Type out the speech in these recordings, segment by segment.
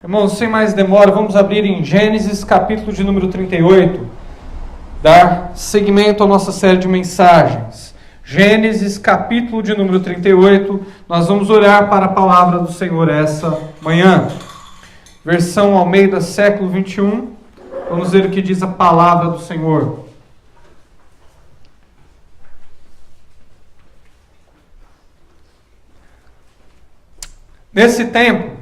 Irmãos, sem mais demora, vamos abrir em Gênesis, capítulo de número 38, dar seguimento à nossa série de mensagens. Gênesis, capítulo de número 38, nós vamos olhar para a palavra do Senhor essa manhã. Versão Almeida, século 21, vamos ver o que diz a palavra do Senhor. Nesse tempo,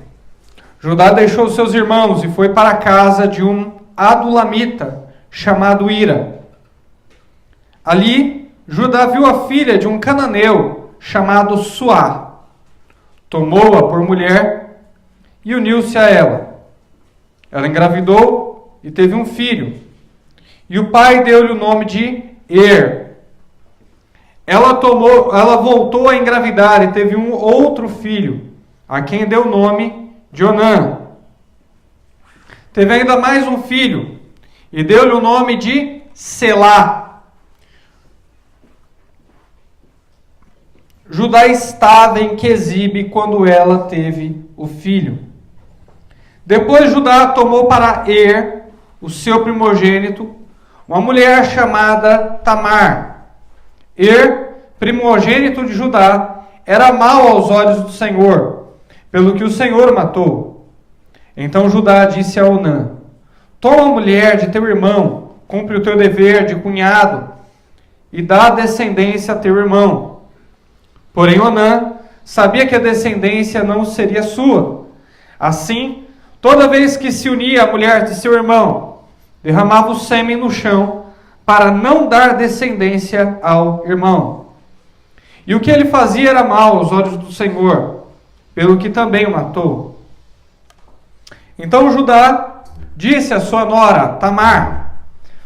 Judá deixou seus irmãos e foi para a casa de um adulamita chamado Hira. Ali, Judá viu a filha de um cananeu chamado Suá. Tomou-a por mulher e uniu-se a ela. Ela engravidou e teve um filho. E o pai deu-lhe o nome de Ela voltou a engravidar e teve um outro filho, a quem deu o nome de Onã. Teve ainda mais um filho, e deu-lhe o nome de Selá. Judá estava em Quezibe quando ela teve o filho. Depois Judá tomou para o seu primogênito, uma mulher chamada Tamar. Primogênito de Judá, era mau aos olhos do Senhor, pelo que o Senhor matou. Então Judá disse a Onã: toma a mulher de teu irmão, cumpre o teu dever de cunhado, e dá descendência a teu irmão. Porém Onã sabia que a descendência não seria sua. Assim, toda vez que se unia a mulher de seu irmão, derramava o sêmen no chão, para não dar descendência ao irmão. E o que ele fazia era mal aos olhos do Senhor, pelo que também o matou. Então Judá disse à sua nora, Tamar: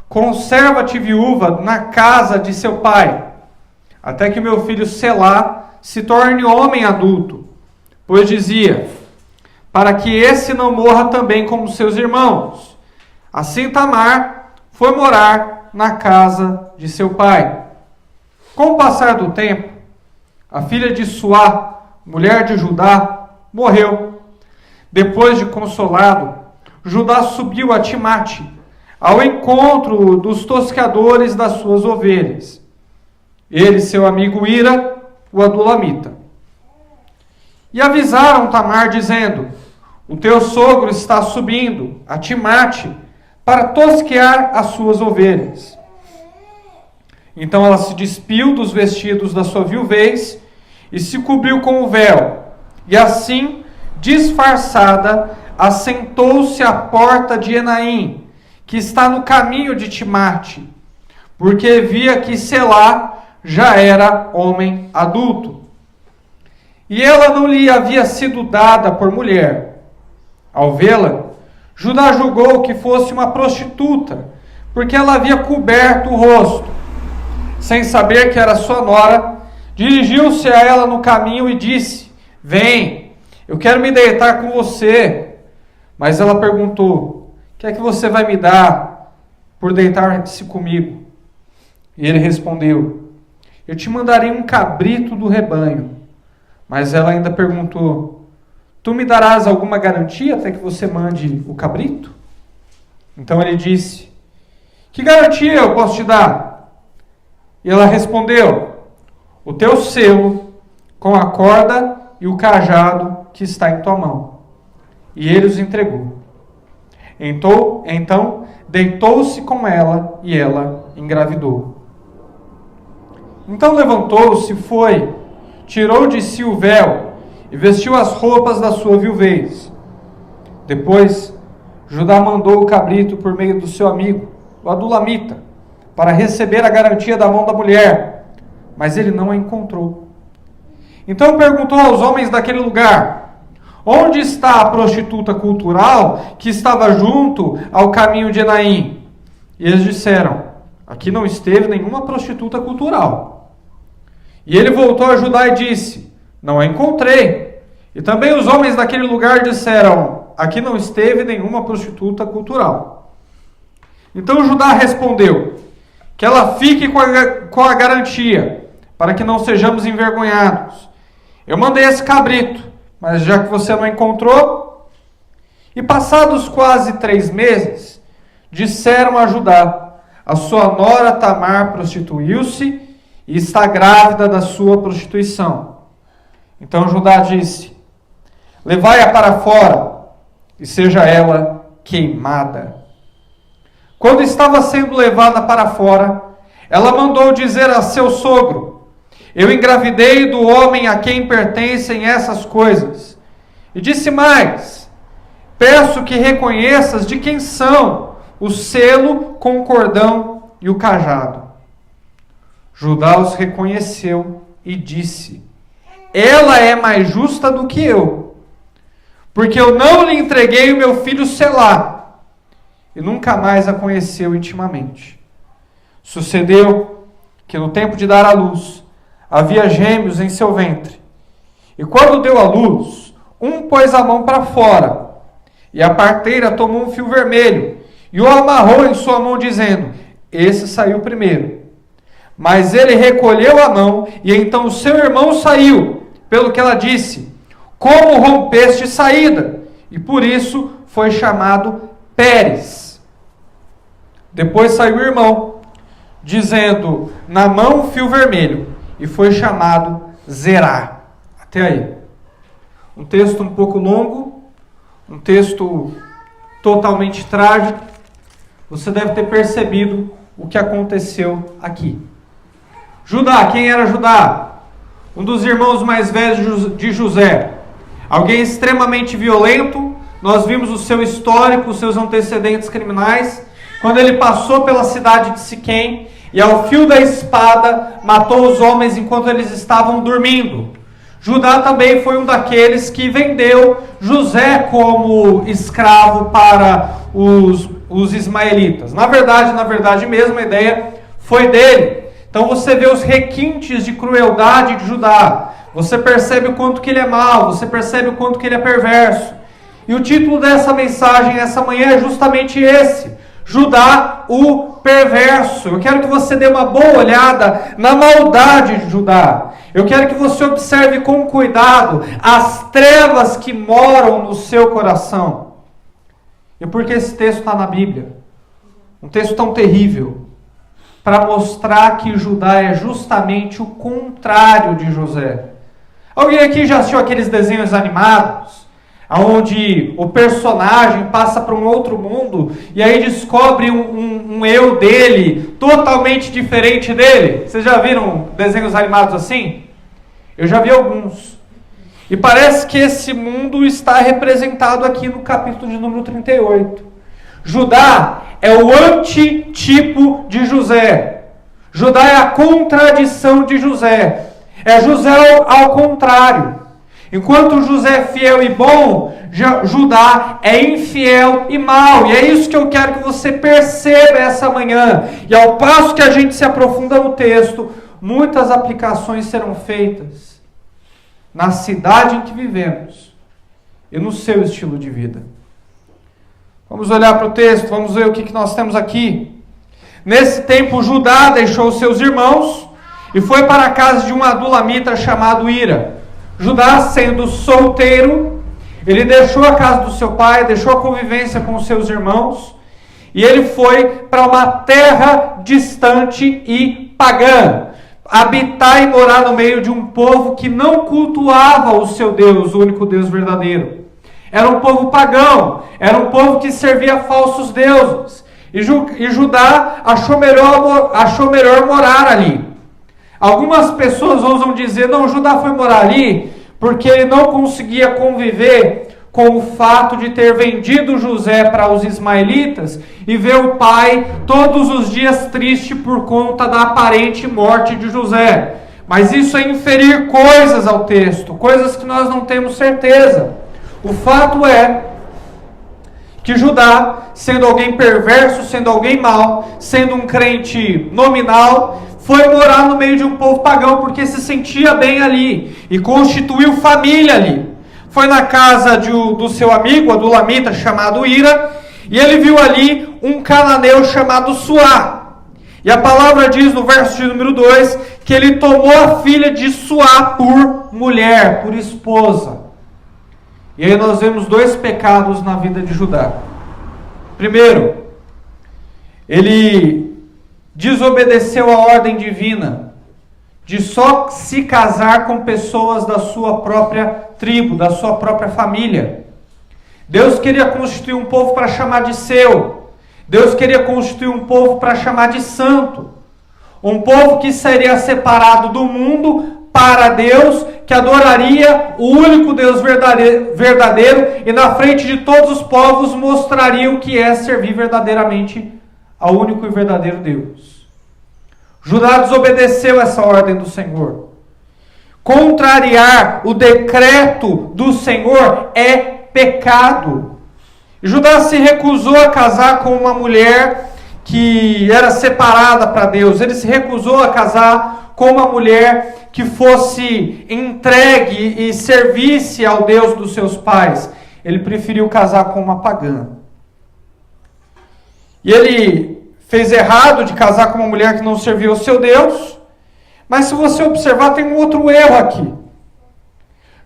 conserva-te viúva na casa de seu pai, até que meu filho Selá se torne homem adulto. Pois dizia, para que esse não morra também como seus irmãos. Assim Tamar foi morar na casa de seu pai. Com o passar do tempo, a filha de Suá, mulher de Judá, morreu. Depois de consolado, Judá subiu a Timate, ao encontro dos tosqueadores das suas ovelhas. Ele e seu amigo Hira, o adulamita. E avisaram Tamar, dizendo: o teu sogro está subindo a Timate para tosquear as suas ovelhas. Então ela se despiu dos vestidos da sua viuvez e se cobriu com o véu, e assim, disfarçada, assentou-se à porta de Enaim, que está no caminho de Timate, porque via que Selá já era homem adulto. E ela não lhe havia sido dada por mulher. Ao vê-la, Judá julgou que fosse uma prostituta, porque ela havia coberto o rosto. Sem saber que era sua nora, dirigiu-se a ela no caminho e disse: vem, eu quero me deitar com você. Mas ela perguntou: o que é que você vai me dar por deitar-se comigo? E ele respondeu: eu te mandarei um cabrito do rebanho. Mas ela ainda perguntou: tu me darás alguma garantia até que você mande o cabrito? Então ele disse: que garantia eu posso te dar? E ela respondeu: o teu selo com a corda e o cajado que está em tua mão. E ele os entregou. Então deitou-se com ela e ela engravidou. Então levantou-se, foi, tirou de si o véu e vestiu as roupas da sua viuvez. Depois, Judá mandou o cabrito por meio do seu amigo, o adulamita, para receber a garantia da mão da mulher, mas ele não a encontrou. Então perguntou aos homens daquele lugar: onde está a prostituta cultural que estava junto ao caminho de Enaim? E eles disseram: aqui não esteve nenhuma prostituta cultural. E ele voltou a Judá e disse: não a encontrei. E também os homens daquele lugar disseram: aqui não esteve nenhuma prostituta cultural. Então Judá respondeu: que ela fique com a garantia, para que não sejamos envergonhados. Eu mandei esse cabrito, mas já que você não encontrou... E passados quase 3 meses, disseram a Judá: a sua nora Tamar prostituiu-se e está grávida da sua prostituição. Então Judá disse: levai-a para fora e seja ela queimada. Quando estava sendo levada para fora, ela mandou dizer a seu sogro: eu engravidei do homem a quem pertencem essas coisas. E disse mais: peço que reconheças de quem são o selo com o cordão e o cajado. Judá os reconheceu e disse: ela é mais justa do que eu, porque eu não lhe entreguei o meu filho Selá. E nunca mais a conheceu intimamente. Sucedeu que no tempo de dar à luz, havia gêmeos em seu ventre. E quando deu à luz, um pôs a mão para fora, e a parteira tomou um fio vermelho, e o amarrou em sua mão, dizendo: esse saiu primeiro. Mas ele recolheu a mão, e então o seu irmão saiu, pelo que ela disse: como rompeste saída? E por isso foi chamado Pérez. Depois saiu o irmão, dizendo: na mão o fio vermelho, e foi chamado Zerá. Até aí. Um texto um pouco longo, um texto totalmente trágico. Você deve ter percebido o que aconteceu aqui. Judá, quem era Judá? Um dos irmãos mais velhos de José. Alguém extremamente violento. Nós vimos o seu histórico, os seus antecedentes criminais. Quando ele passou pela cidade de Siquém e ao fio da espada matou os homens enquanto eles estavam dormindo. Judá também foi um daqueles que vendeu José como escravo para os ismaelitas. Na verdade mesmo, a ideia foi dele. Então você vê os requintes de crueldade de Judá. Você percebe o quanto que ele é mau, você percebe o quanto que ele é perverso. E o título dessa mensagem essa manhã é justamente esse: Judá, o perverso. Eu quero que você dê uma boa olhada na maldade de Judá. Eu quero que você observe com cuidado as trevas que moram no seu coração. E por que esse texto está na Bíblia? Um texto tão terrível. Para mostrar que Judá é justamente o contrário de José. Alguém aqui já assistiu aqueles desenhos animados? Onde o personagem passa para um outro mundo e aí descobre um eu dele totalmente diferente dele. Vocês já viram desenhos animados assim? Eu já vi alguns. E parece que esse mundo está representado aqui no capítulo de número 38. Judá é o antitipo de José. Judá é a contradição de José. É José ao contrário. Enquanto José é fiel e bom, Judá é infiel e mau. E é isso que eu quero que você perceba essa manhã. E ao passo que a gente se aprofunda no texto, muitas aplicações serão feitas na cidade em que vivemos e no seu estilo de vida. Vamos olhar para o texto, vamos ver o que nós temos aqui. Nesse tempo, Judá deixou seus irmãos e foi para a casa de um adulamita chamado Ira. Judá, sendo solteiro, ele deixou a casa do seu pai, deixou a convivência com os seus irmãos, e ele foi para uma terra distante e pagã, habitar e morar no meio de um povo que não cultuava o seu Deus, o único Deus verdadeiro. Era um povo pagão, era um povo que servia a falsos deuses, e Judá achou melhor morar ali. Algumas pessoas ousam dizer: não, Judá foi morar ali porque ele não conseguia conviver com o fato de ter vendido José para os ismaelitas e ver o pai todos os dias triste por conta da aparente morte de José. Mas isso é inferir coisas ao texto, coisas que nós não temos certeza. O fato é que Judá, sendo alguém perverso, sendo alguém mau, sendo um crente nominal, foi morar no meio de um povo pagão porque se sentia bem ali e constituiu família ali. Foi na casa do seu amigo, adulamita, chamado Ira, e ele viu ali um cananeu chamado Suá. E a palavra diz no verso de número 2 que ele tomou a filha de Suá por mulher, por esposa. E aí nós vemos dois pecados na vida de Judá. Primeiro, ele desobedeceu a ordem divina de só se casar com pessoas da sua própria tribo, da sua própria família. Deus queria constituir um povo para chamar de seu. Deus queria constituir um povo para chamar de santo. Um povo que seria separado do mundo para Deus, que adoraria o único Deus verdadeiro e na frente de todos os povos mostraria o que é servir verdadeiramente ao único e verdadeiro Deus. Judá desobedeceu essa ordem do Senhor. Contrariar o decreto do Senhor é pecado. Judá se recusou a casar com uma mulher que era separada para Deus. Ele se recusou a casar com uma mulher que fosse entregue e servisse ao Deus dos seus pais. Ele preferiu casar com uma pagã. E ele fez errado de casar com uma mulher que não serviu ao seu Deus. Mas se você observar, tem um outro erro aqui.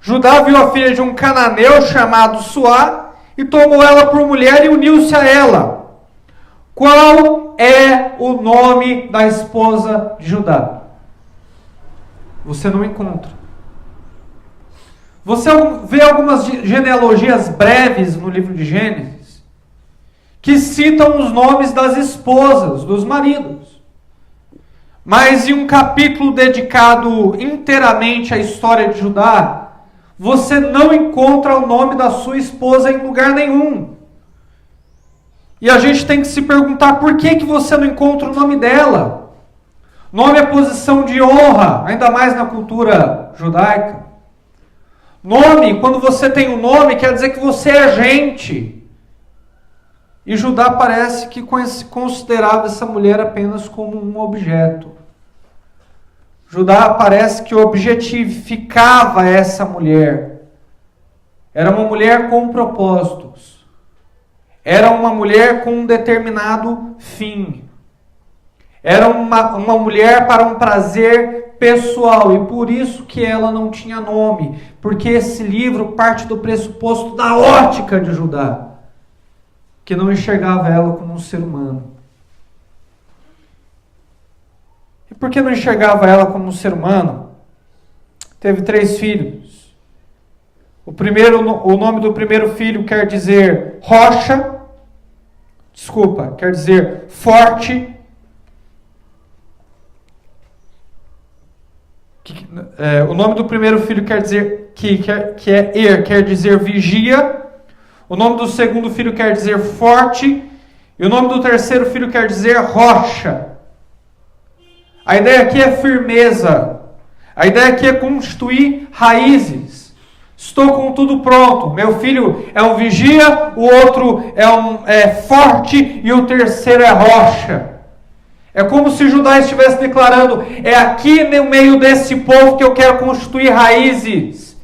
Judá viu a filha de um cananeu chamado Suá e tomou ela por mulher e uniu-se a ela. Qual é o nome da esposa de Judá? Você não encontra. Você vê algumas genealogias breves no livro de Gênesis que citam os nomes das esposas, dos maridos. Mas em um capítulo dedicado inteiramente à história de Judá, você não encontra o nome da sua esposa em lugar nenhum. E a gente tem que se perguntar por que você não encontra o nome dela. Nome é posição de honra, ainda mais na cultura judaica. Nome, quando você tem um nome, quer dizer que você é gente. E Judá parece que considerava essa mulher apenas como um objeto. Judá parece que objetificava essa mulher. Era uma mulher com propósitos. Era uma mulher com um determinado fim. Era uma mulher para um prazer pessoal. E por isso que ela não tinha nome. Porque esse livro parte do pressuposto da ótica de Judá, que não enxergava ela como um ser humano. E por que não enxergava ela como um ser humano? Teve 3 filhos. O nome do primeiro filho quer dizer rocha. Quer dizer forte. O nome do primeiro filho quer dizer quer dizer vigia. O nome do segundo filho quer dizer forte. E o nome do terceiro filho quer dizer rocha. A ideia aqui é firmeza. A ideia aqui é constituir raízes. Estou com tudo pronto. Meu filho é um vigia, o outro é forte e o terceiro é rocha. É como se Judá estivesse declarando: é aqui no meio desse povo que eu quero constituir raízes.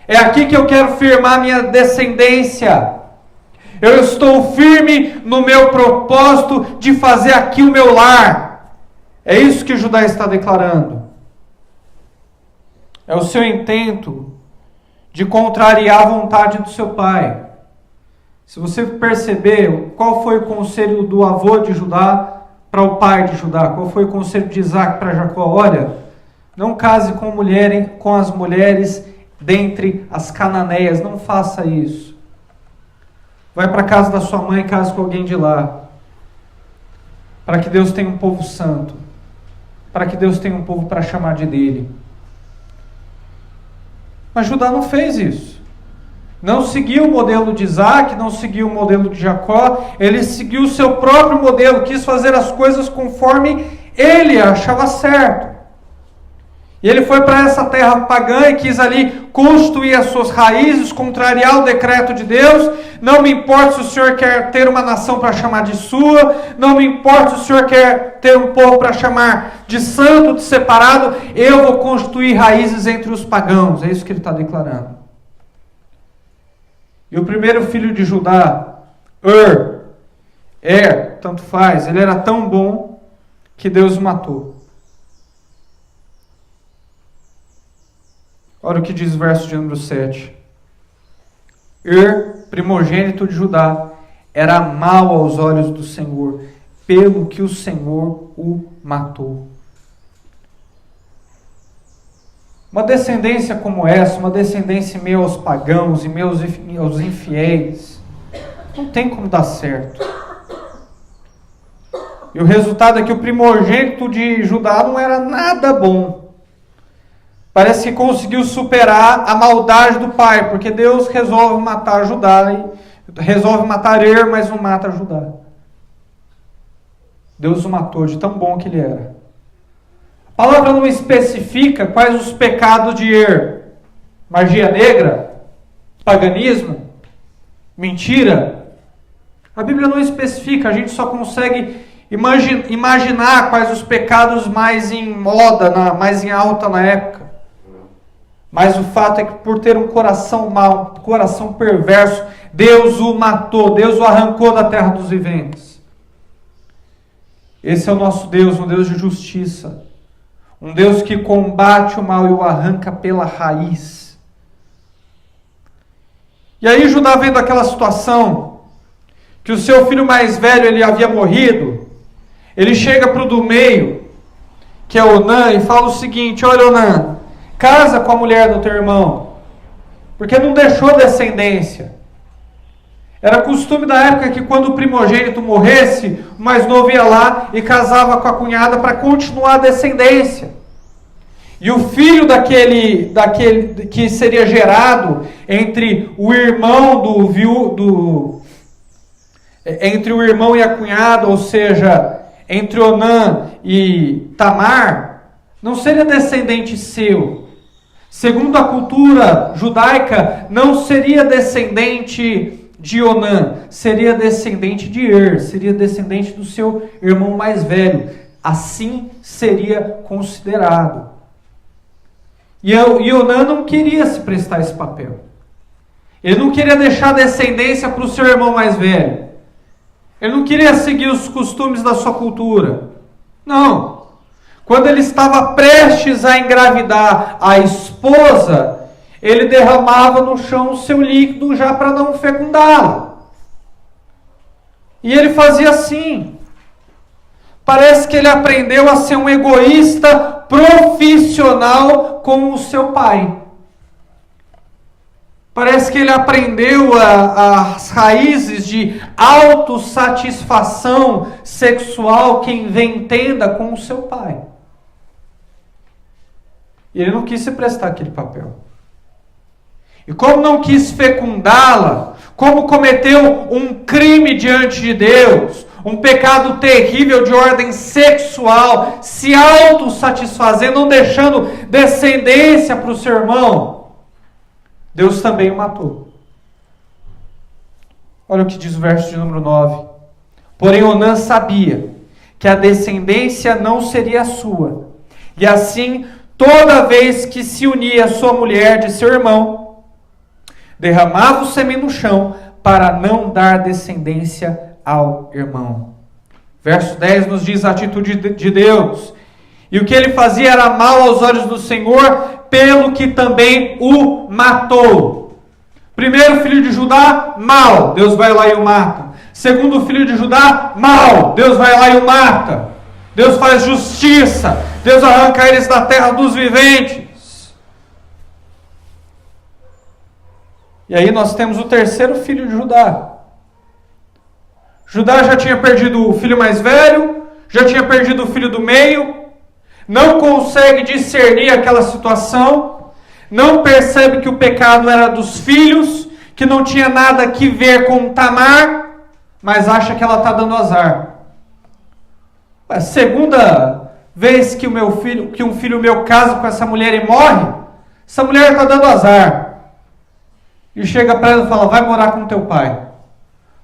É aqui que eu quero firmar minha descendência. Eu estou firme no meu propósito de fazer aqui o meu lar. É isso que Judá está declarando. É o seu intento de contrariar a vontade do seu pai. Se você perceber, qual foi o conselho do avô de Judá para o pai de Judá? Qual foi o conselho de Isaac para Jacó? Olha, não case com as mulheres dentre as cananeias, não faça isso. Vai para a casa da sua mãe e case com alguém de lá. Para que Deus tenha um povo santo. Para que Deus tenha um povo para chamar de dele. Mas Judá não fez isso. Não seguiu o modelo de Isaac, não seguiu o modelo de Jacó. Ele seguiu o seu próprio modelo, quis fazer as coisas conforme ele achava certo. E ele foi para essa terra pagã e quis ali construir as suas raízes, contrariar o decreto de Deus. Não me importa se o Senhor quer ter uma nação para chamar de sua, não me importa se o Senhor quer ter um povo para chamar de santo, de separado, eu vou construir raízes entre os pagãos. É isso que ele está declarando. E o primeiro filho de Judá, tanto faz, ele era tão bom que Deus o matou. Olha o que diz o verso de número 7. primogênito de Judá, era mau aos olhos do Senhor, pelo que o Senhor o matou. Uma descendência como essa, uma descendência meio aos pagãos e meio aos infiéis, não tem como dar certo. E o resultado é que o primogênito de Judá não era nada bom. Parece que conseguiu superar a maldade do pai, porque Deus resolve matar Judá, resolve matar mas não mata Judá. Deus o matou de tão bom que ele era. A palavra não especifica quais os pecados de magia negra, paganismo, mentira. A Bíblia não especifica, a gente só consegue imaginar quais os pecados mais em moda, mais em alta na época. Mas o fato é que por ter um coração mau, um coração perverso, Deus o matou, Deus o arrancou da terra dos viventes. Esse é o nosso Deus, um Deus de justiça. Um Deus que combate o mal e o arranca pela raiz. E aí Judá, vendo aquela situação, que o seu filho mais velho ele havia morrido, ele chega para o do meio, que é Onã, e fala o seguinte: olha, Onã, casa com a mulher do teu irmão, porque não deixou descendência. Era costume da época que quando o primogênito morresse, o mais novo ia lá e casava com a cunhada para continuar a descendência. E o filho daquele que seria gerado entre o irmão entre o irmão e a cunhada, ou seja, entre Onã e Tamar, não seria descendente seu. Segundo a cultura judaica, não seria descendente de Onã, seria descendente de seria descendente do seu irmão mais velho. Assim seria considerado. E Onã não queria se prestar esse papel. Ele não queria deixar descendência para o seu irmão mais velho. Ele não queria seguir os costumes da sua cultura. Não. Quando ele estava prestes a engravidar a esposa, ele derramava no chão o seu líquido já para não fecundá-la. E ele fazia assim. Parece que ele aprendeu a ser um egoísta profissional com o seu pai. Parece que ele aprendeu as raízes de autossatisfação sexual que entenda com o seu pai. E ele não quis se prestar aquele papel. E como não quis fecundá-la, como cometeu um crime diante de Deus, um pecado terrível de ordem sexual, se autossatisfazendo, não deixando descendência para o seu irmão, Deus também o matou. Olha o que diz o verso de número 9. Porém Onã sabia que a descendência não seria sua, e assim, toda vez que se unia a sua mulher de seu irmão, derramava o sêmen no chão para não dar descendência ao irmão. Verso 10 nos diz a atitude de Deus. E o que ele fazia era mal aos olhos do Senhor, pelo que também o matou. Primeiro filho de Judá, mal, Deus vai lá e o mata. Segundo filho de Judá, mal, Deus vai lá e o mata. Deus faz justiça, Deus arranca eles da terra dos viventes. E aí nós temos o terceiro filho de Judá. Judá já tinha perdido o filho mais velho, já tinha perdido o filho do meio, não consegue discernir aquela situação, não percebe que o pecado era dos filhos, que não tinha nada a ver com Tamar, mas acha que ela está dando azar. A segunda vez que um filho meu casa com essa mulher e morre, essa mulher está dando azar. E chega para ela e fala: vai morar com teu pai.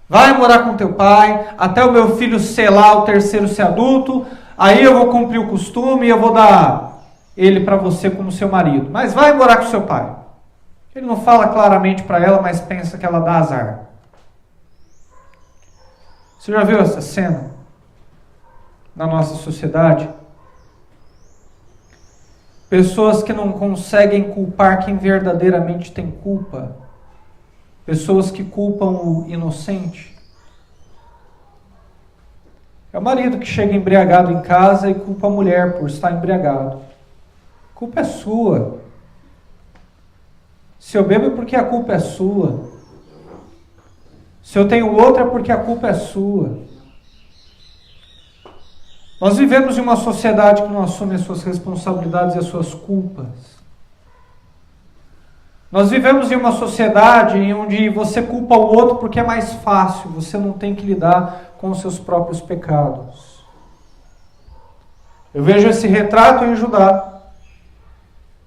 Vai morar com teu pai, até o meu filho ser lá, o terceiro ser adulto, aí eu vou cumprir o costume e eu vou dar ele para você como seu marido. Mas vai morar com seu pai. Ele não fala claramente para ela, mas pensa que ela dá azar. Você já viu essa cena na nossa sociedade? Pessoas que não conseguem culpar quem verdadeiramente tem culpa. Pessoas que culpam o inocente. É o marido que chega embriagado em casa e culpa a mulher por estar embriagado. A culpa é sua. Se eu bebo é porque a culpa é sua. Se eu tenho outra é porque a culpa é sua. Nós vivemos em uma sociedade que não assume as suas responsabilidades e as suas culpas. Nós vivemos em uma sociedade onde você culpa o outro porque é mais fácil, você não tem que lidar com os seus próprios pecados. Eu vejo esse retrato em Judá,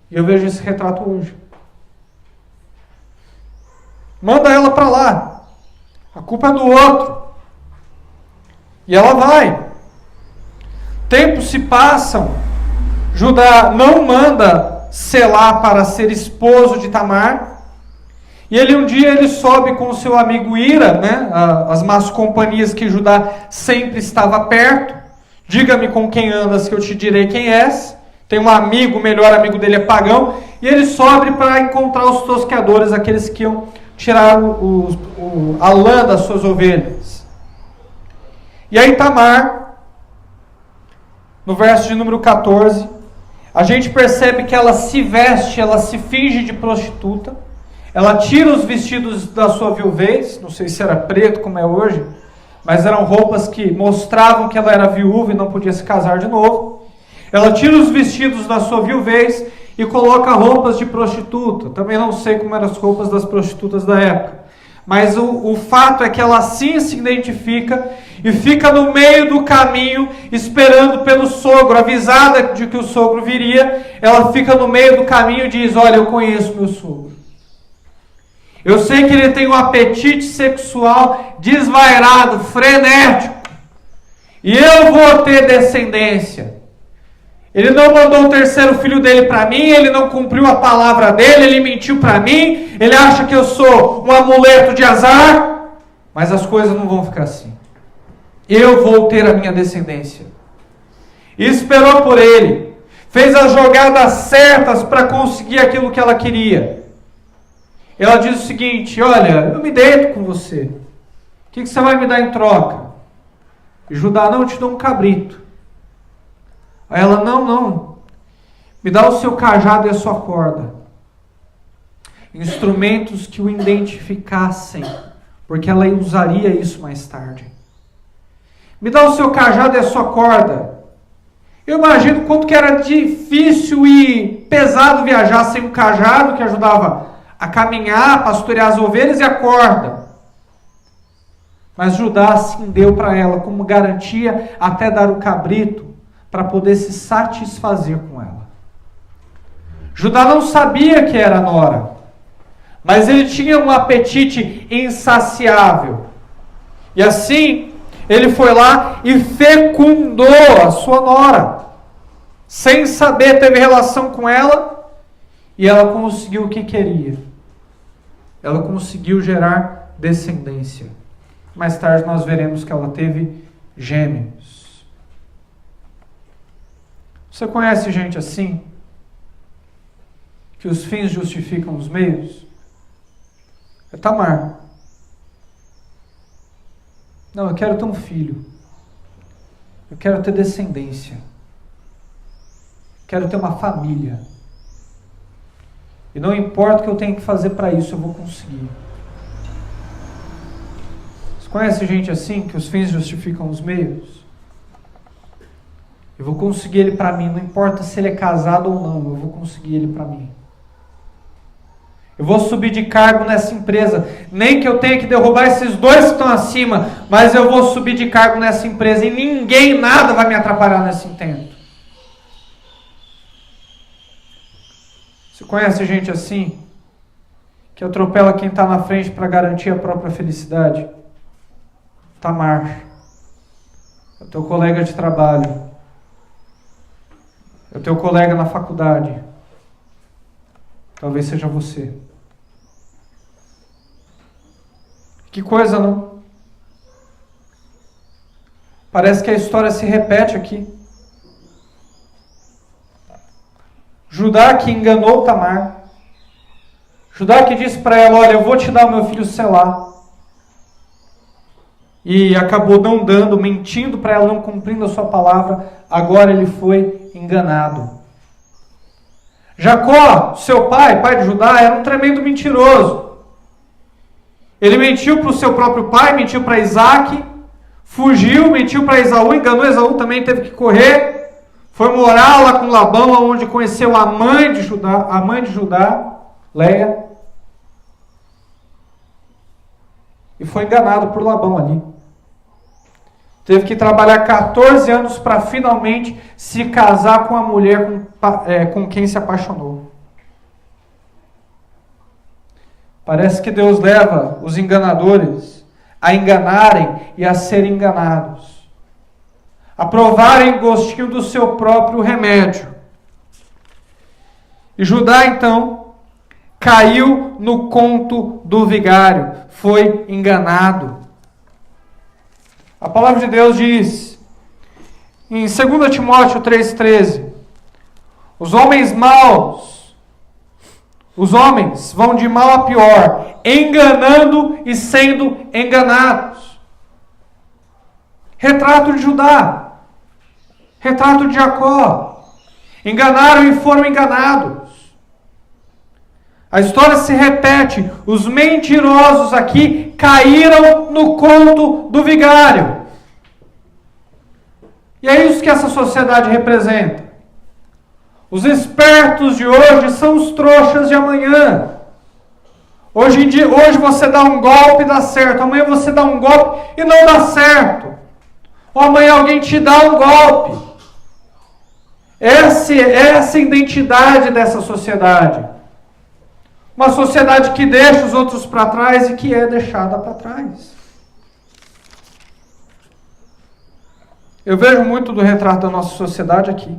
e eu vejo esse retrato hoje. Manda ela para lá, a culpa é do outro. E ela vai. Tempos se passam, Judá não manda Selá para ser esposo de Tamar, e um dia ele sobe com o seu amigo Ira, as más companhias que Judá sempre estava perto. Diga-me com quem andas que eu te direi quem és. Tem um amigo, o melhor amigo dele é pagão, e ele sobe para encontrar os tosqueadores, aqueles que iam tirar a lã das suas ovelhas. E aí Tamar, no verso de número 14, a gente percebe que ela se veste, ela se finge de prostituta, ela tira os vestidos da sua viuvez, não sei se era preto como é hoje, mas eram roupas que mostravam que ela era viúva e não podia se casar de novo. Ela tira os vestidos da sua viuvez e coloca roupas de prostituta. Também não sei como eram as roupas das prostitutas da época, mas o fato é que ela assim se identifica e fica no meio do caminho esperando pelo sogro, avisada de que o sogro viria. Ela fica no meio do caminho e diz: olha, eu conheço meu sogro. Eu sei que ele tem um apetite sexual desvairado, frenético, e eu vou ter descendência. Ele não mandou o terceiro filho dele para mim, ele não cumpriu a palavra dele, ele mentiu para mim, ele acha que eu sou um amuleto de azar, mas as coisas não vão ficar assim. Eu vou ter a minha descendência. E esperou por ele, fez as jogadas certas para conseguir aquilo que ela queria. Ela diz o seguinte: olha, eu me deito com você, o que você vai me dar em troca? E Judá: não, eu te dou um cabrito. Aí ela: não, me dá o seu cajado e a sua corda. Instrumentos que o identificassem, porque ela usaria isso mais tarde. Me dá o seu cajado e a sua corda. Eu imagino quanto que era difícil e pesado viajar sem um cajado que ajudava a caminhar, a pastorear as ovelhas, e a corda. Mas Judá assim deu para ela como garantia até dar o cabrito para poder se satisfazer com ela. Judá não sabia que era nora, mas ele tinha um apetite insaciável. E assim, ele foi lá e fecundou a sua nora. Sem saber, teve relação com ela, e ela conseguiu o que queria. Ela conseguiu gerar descendência. Mais tarde nós veremos que ela teve gêmeos. Você conhece gente assim? Que os fins justificam os meios? É Tamar. Não, eu quero ter um filho. Eu quero ter descendência. Quero ter uma família. E não importa o que eu tenho que fazer para isso, eu vou conseguir. Você conhece gente assim, que os fins justificam os meios? Eu vou conseguir ele para mim, não importa se ele é casado ou não, eu vou conseguir ele para mim. Eu vou subir de cargo nessa empresa, nem que eu tenha que derrubar esses dois que estão acima, mas eu vou subir de cargo nessa empresa e ninguém, nada vai me atrapalhar nesse intento. Você conhece gente assim? Que atropela quem está na frente para garantir a própria felicidade? Tamar. É o teu colega de trabalho. É o teu colega na faculdade. Talvez seja você. Que coisa, não? Parece que a história se repete aqui. Judá que enganou Tamar. Judá que disse para ela, olha, eu vou te dar o meu filho Selá. E acabou não dando, mentindo para ela, não cumprindo a sua palavra. Agora ele foi enganado. Jacó, seu pai de Judá, era um tremendo mentiroso. Ele mentiu para o seu próprio pai, mentiu para Isaac, fugiu, mentiu para Esaú, enganou Esaú, também teve que correr. Foi morar lá com Labão, onde conheceu a mãe de Judá, Leia. E foi enganado por Labão ali. Teve que trabalhar 14 anos para finalmente se casar com a mulher com quem se apaixonou. Parece que Deus leva os enganadores a enganarem e a serem enganados. A provarem o gostinho do seu próprio remédio. E Judá, então, caiu no conto do vigário. Foi enganado. A palavra de Deus diz, em 2 Timóteo 3,13, os homens vão de mal a pior, enganando e sendo enganados. Retrato de Judá, retrato de Jacó. Enganaram e foram enganados. A história se repete. Os mentirosos aqui caíram no conto do vigário. E é isso que essa sociedade representa. Os espertos de hoje são os trouxas de amanhã. Hoje você dá um golpe e dá certo. Amanhã você dá um golpe e não dá certo. Ou amanhã alguém te dá um golpe. Essa é a identidade dessa sociedade. Uma sociedade que deixa os outros para trás e que é deixada para trás. Eu vejo muito do retrato da nossa sociedade aqui.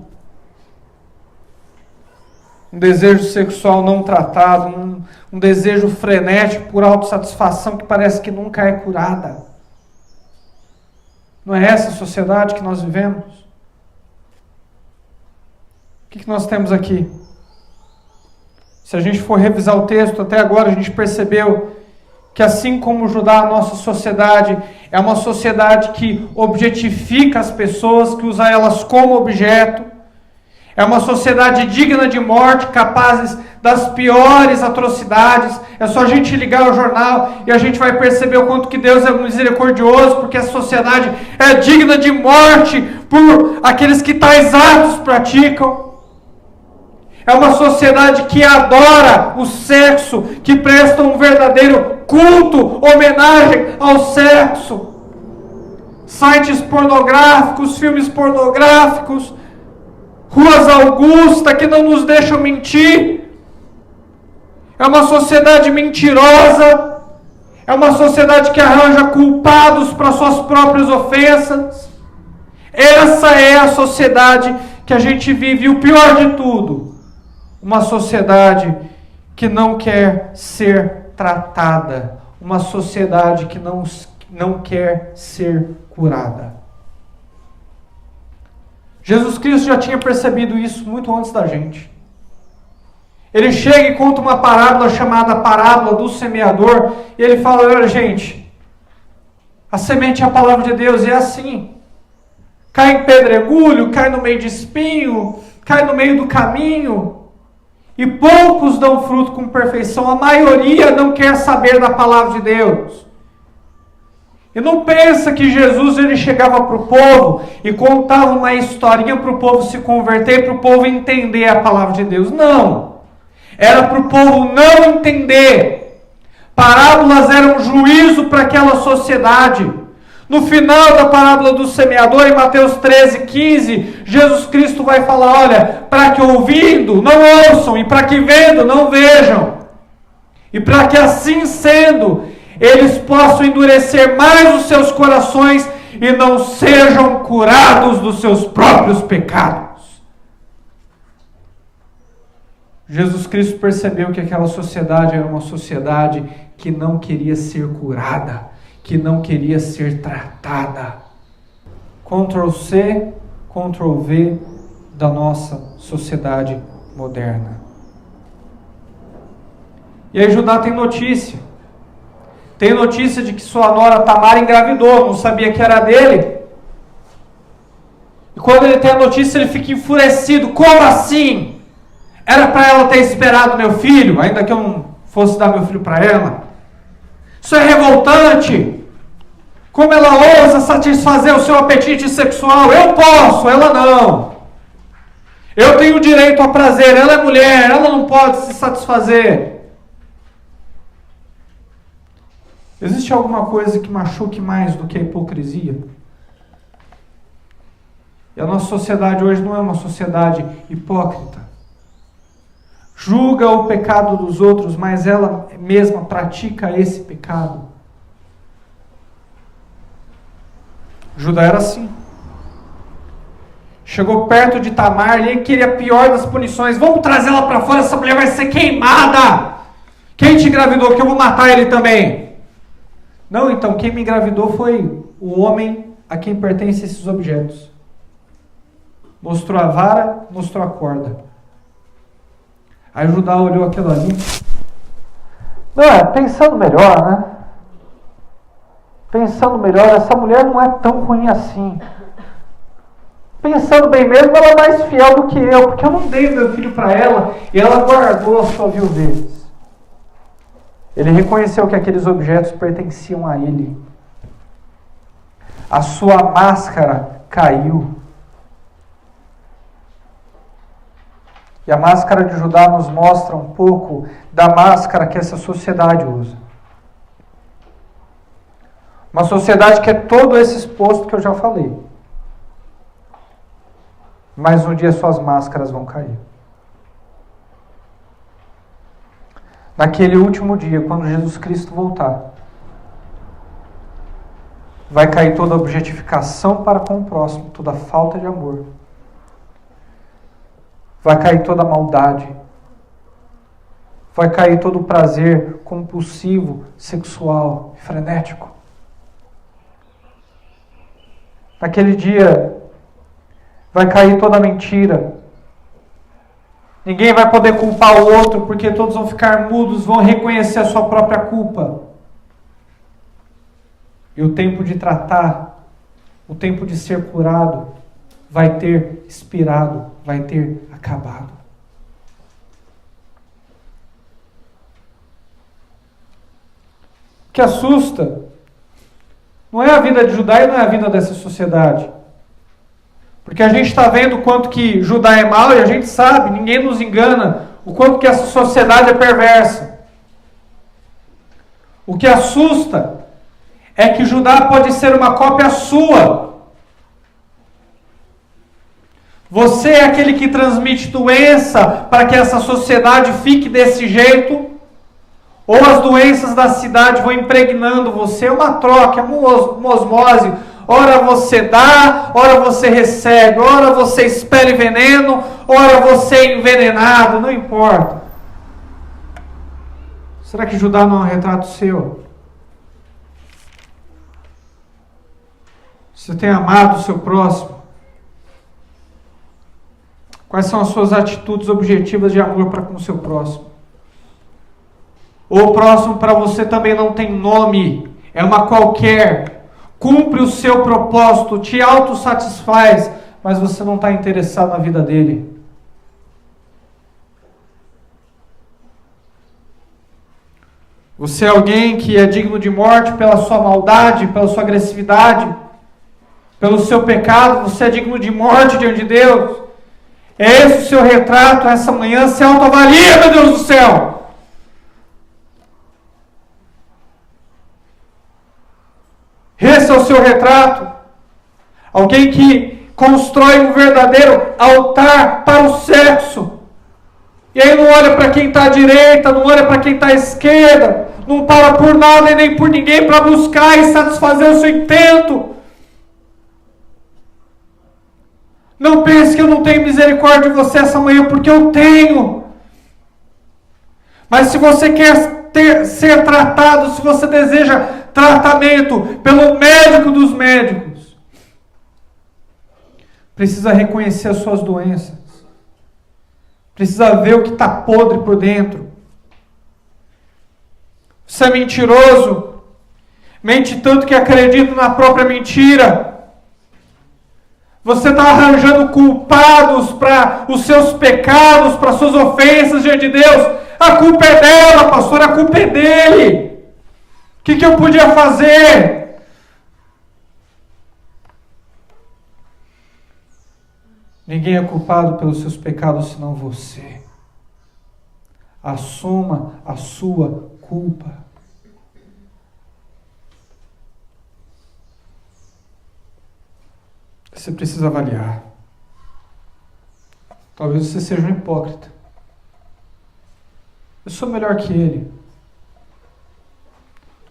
Um desejo sexual não tratado, um desejo frenético por autossatisfação que parece que nunca é curada. Não é essa a sociedade que nós vivemos? O que nós temos aqui? Se a gente for revisar o texto, até agora a gente percebeu que assim como Judá, a nossa sociedade é uma sociedade que objetifica as pessoas, que usa elas como objeto. É uma sociedade digna de morte, capazes das piores atrocidades. É só a gente ligar o jornal e a gente vai perceber o quanto que Deus é misericordioso, porque a sociedade é digna de morte por aqueles que tais atos praticam. É uma sociedade que adora o sexo, que presta um verdadeiro culto, homenagem ao sexo. Sites pornográficos, filmes pornográficos, ruas Augusta que não nos deixam mentir. É uma sociedade mentirosa. É uma sociedade que arranja culpados para suas próprias ofensas. Essa é a sociedade que a gente vive. E o pior de tudo, uma sociedade que não quer ser tratada. Uma sociedade que não quer ser curada. Jesus Cristo já tinha percebido isso muito antes da gente. Ele chega e conta uma parábola chamada parábola do semeador. E ele fala, olha gente, a semente é a palavra de Deus e é assim. Cai em pedregulho, cai no meio de espinho, cai no meio do caminho. E poucos dão fruto com perfeição. A maioria não quer saber da palavra de Deus. E não pensa que Jesus ele chegava para o povo e contava uma historinha para o povo se converter, para o povo entender a palavra de Deus. Não. Era para o povo não entender. Parábolas eram juízo para aquela sociedade. No final da parábola do semeador, em Mateus 13:15, Jesus Cristo vai falar, olha, para que ouvindo não ouçam, e para que vendo não vejam. E para que assim sendo, eles possam endurecer mais os seus corações e não sejam curados dos seus próprios pecados. Jesus Cristo percebeu que aquela sociedade era uma sociedade que não queria ser curada, que não queria ser tratada. Ctrl+C, Ctrl+V da nossa sociedade moderna. E aí Judá tem notícia. Tem notícia de que sua nora Tamar engravidou, não sabia que era dele. E quando ele tem a notícia, ele fica enfurecido. Como assim? Era para ela ter esperado meu filho, ainda que eu não fosse dar meu filho para ela. Isso é revoltante. Como ela ousa satisfazer o seu apetite sexual? Eu posso, ela não. Eu tenho direito ao prazer, ela é mulher, ela não pode se satisfazer. Existe alguma coisa que machuque mais do que a hipocrisia? E a nossa sociedade hoje não é uma sociedade hipócrita. Julga o pecado dos outros, mas ela mesma pratica esse pecado. Judá era assim. Chegou perto de Tamar e ele queria a pior das punições. Vamos trazer ela para fora, essa mulher vai ser queimada. Quem te engravidou? Que eu vou matar ele também. Não, então, quem me engravidou foi o homem a quem pertencem esses objetos. Mostrou a vara, mostrou a corda. Aí Judá olhou aquilo ali. Não, pensando melhor, né? Pensando melhor, essa mulher não é tão ruim assim. Pensando bem mesmo, ela é mais fiel do que eu, porque eu não dei meu filho para ela e ela guardou a sua viuvez. Ele reconheceu que aqueles objetos pertenciam a ele. A sua máscara caiu. E a máscara de Judá nos mostra um pouco da máscara que essa sociedade usa. Uma sociedade que é todo esse exposto que eu já falei. Mas um dia suas máscaras vão cair. Naquele último dia, quando Jesus Cristo voltar, vai cair toda a objetificação para com o próximo, toda a falta de amor. Vai cair toda a maldade. Vai cair todo o prazer compulsivo, sexual, frenético. Naquele dia, vai cair toda a mentira. Ninguém vai poder culpar o outro, porque todos vão ficar mudos, vão reconhecer a sua própria culpa. E o tempo de tratar, o tempo de ser curado, vai ter expirado, vai ter acabado. O que assusta não é a vida de Judá e não é a vida dessa sociedade. Porque a gente está vendo o quanto que Judá é mau e a gente sabe, ninguém nos engana, o quanto que essa sociedade é perversa. O que assusta é que Judá pode ser uma cópia sua. Você é aquele que transmite doença para que essa sociedade fique desse jeito? Ou as doenças da cidade vão impregnando você? É uma troca, é uma osmose. Ora você dá, ora você recebe, ora você espere veneno, ora você é envenenado, não importa. Será que Judá não é um retrato seu? Você tem amado o seu próximo? Quais são as suas atitudes objetivas de amor para com o seu próximo? Ou o próximo para você também não tem nome, é uma qualquer, cumpre o seu propósito, te autossatisfaz, mas você não está interessado na vida dele. Você é alguém que é digno de morte pela sua maldade, pela sua agressividade, pelo seu pecado, você é digno de morte diante de Deus. É esse o seu retrato essa manhã? Se autoavalia, meu Deus do céu! Esse é o seu retrato? Alguém que constrói um verdadeiro altar para o sexo. E aí não olha para quem está à direita, não olha para quem está à esquerda, não para por nada e nem por ninguém para buscar e satisfazer o seu intento. Não pense que eu não tenho misericórdia de você essa manhã, porque eu tenho. Mas se você quer ser tratado, se você deseja tratamento pelo médico dos médicos, precisa reconhecer as suas doenças. Precisa ver o que está podre por dentro. Você é mentiroso. Mente tanto que acredita na própria mentira. Você está arranjando culpados para os seus pecados, para as suas ofensas diante de Deus. A culpa é dela, pastor, a culpa é dele. O que eu podia fazer? Ninguém é culpado pelos seus pecados senão você. Assuma a sua culpa. Você precisa avaliar. Talvez você seja um hipócrita. Eu sou melhor que ele.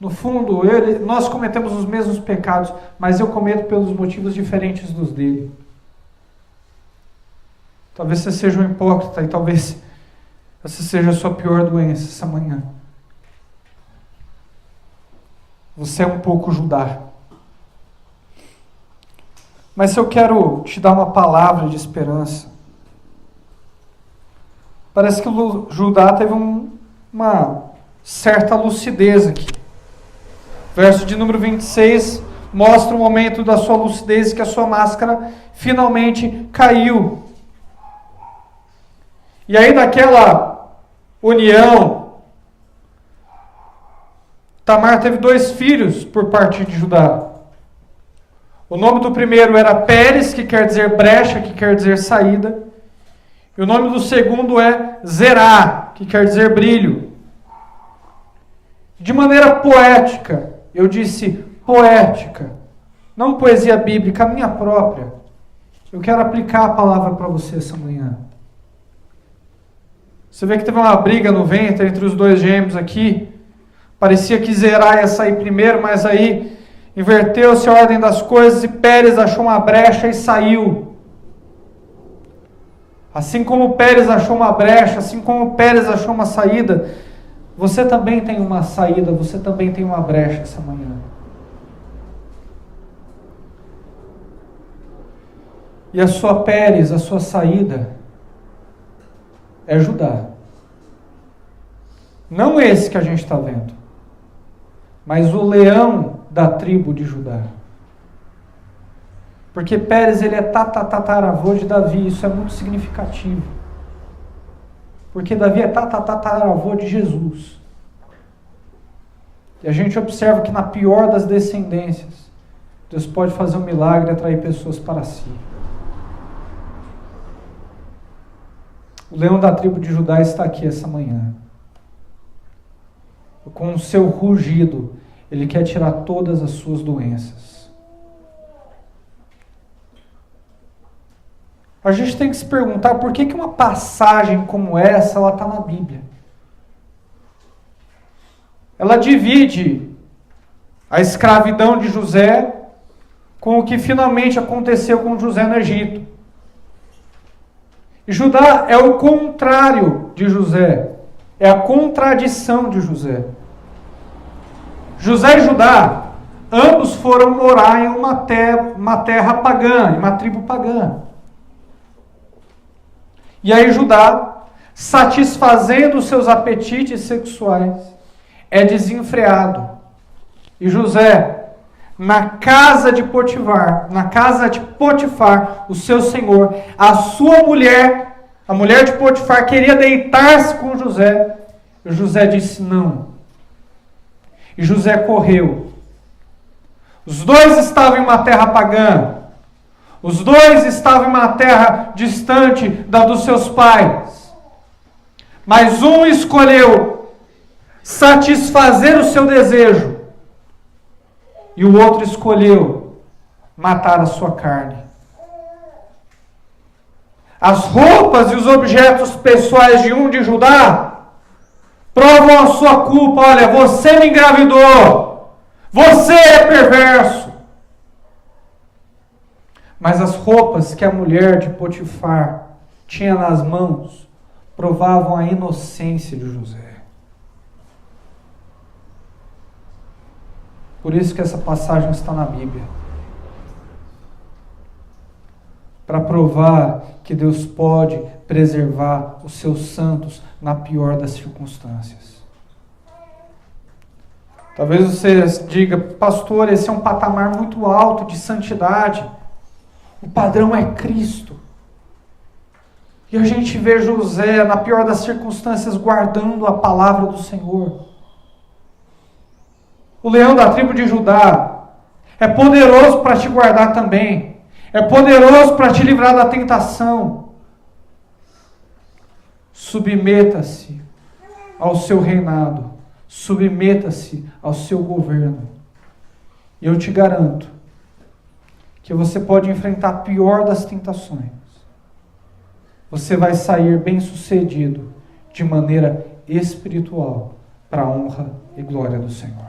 No fundo, nós cometemos os mesmos pecados, mas eu cometo pelos motivos diferentes dos dele. Talvez você seja um hipócrita e talvez essa seja a sua pior doença essa manhã. Você é um pouco Judá. Mas eu quero te dar uma palavra de esperança. Parece que o Judá teve uma certa lucidez aqui. Verso de número 26 mostra o momento da sua lucidez, que a sua máscara finalmente caiu. E aí daquela união, Tamar teve 2 filhos por parte de Judá. O nome do primeiro era Pérez, que quer dizer brecha, que quer dizer saída. E o nome do segundo é Zerá, que quer dizer brilho. De maneira poética, eu disse poética, não poesia bíblica, a minha própria. Eu quero aplicar a palavra para você essa manhã. Você vê que teve uma briga no ventre entre os 2 gêmeos aqui. Parecia que Zerá ia sair primeiro, mas aí inverteu-se a ordem das coisas e Pérez achou uma brecha e saiu. Assim como Pérez achou uma brecha, assim como Pérez achou uma saída, você também tem uma saída, você também tem uma brecha essa manhã. E a sua Pérez, a sua saída, é Judá. Não esse que a gente está vendo, mas o leão da tribo de Judá. Porque Pérez, ele é tataravô de Davi, isso é muito significativo. Porque Davi é tataravô de Jesus. E a gente observa que na pior das descendências, Deus pode fazer um milagre e atrair pessoas para si. O leão da tribo de Judá está aqui essa manhã. Com o seu rugido, ele quer tirar todas as suas doenças. A gente tem que se perguntar por que uma passagem como essa ela está na Bíblia. Ela divide a escravidão de José com o que finalmente aconteceu com José no Egito. E Judá é o contrário de José. É a contradição de José. José e Judá, ambos foram morar em uma terra pagã, em uma tribo pagã. E aí Judá, satisfazendo os seus apetites sexuais, é desenfreado. E José, na casa de Potifar, o seu senhor, a sua mulher, a mulher de Potifar, queria deitar-se com José. E José disse não. E José correu. Os 2 estavam em uma terra pagã. Os 2 estavam em uma terra distante da dos seus pais. Mas um escolheu satisfazer o seu desejo. E o outro escolheu matar a sua carne. As roupas e os objetos pessoais de Judá provam a sua culpa. Olha, você me engravidou. Você é perverso. Mas as roupas que a mulher de Potifar tinha nas mãos provavam a inocência de José. Por isso que essa passagem está na Bíblia. Para provar que Deus pode preservar os seus santos na pior das circunstâncias. Talvez você diga, pastor, esse é um patamar muito alto de santidade. O padrão é Cristo. E a gente vê José, na pior das circunstâncias, guardando a palavra do Senhor. O leão da tribo de Judá é poderoso para te guardar também. É poderoso para te livrar da tentação. Submeta-se ao seu reinado. Submeta-se ao seu governo. E eu te garanto que você pode enfrentar a pior das tentações. Você vai sair bem-sucedido de maneira espiritual para a honra e glória do Senhor.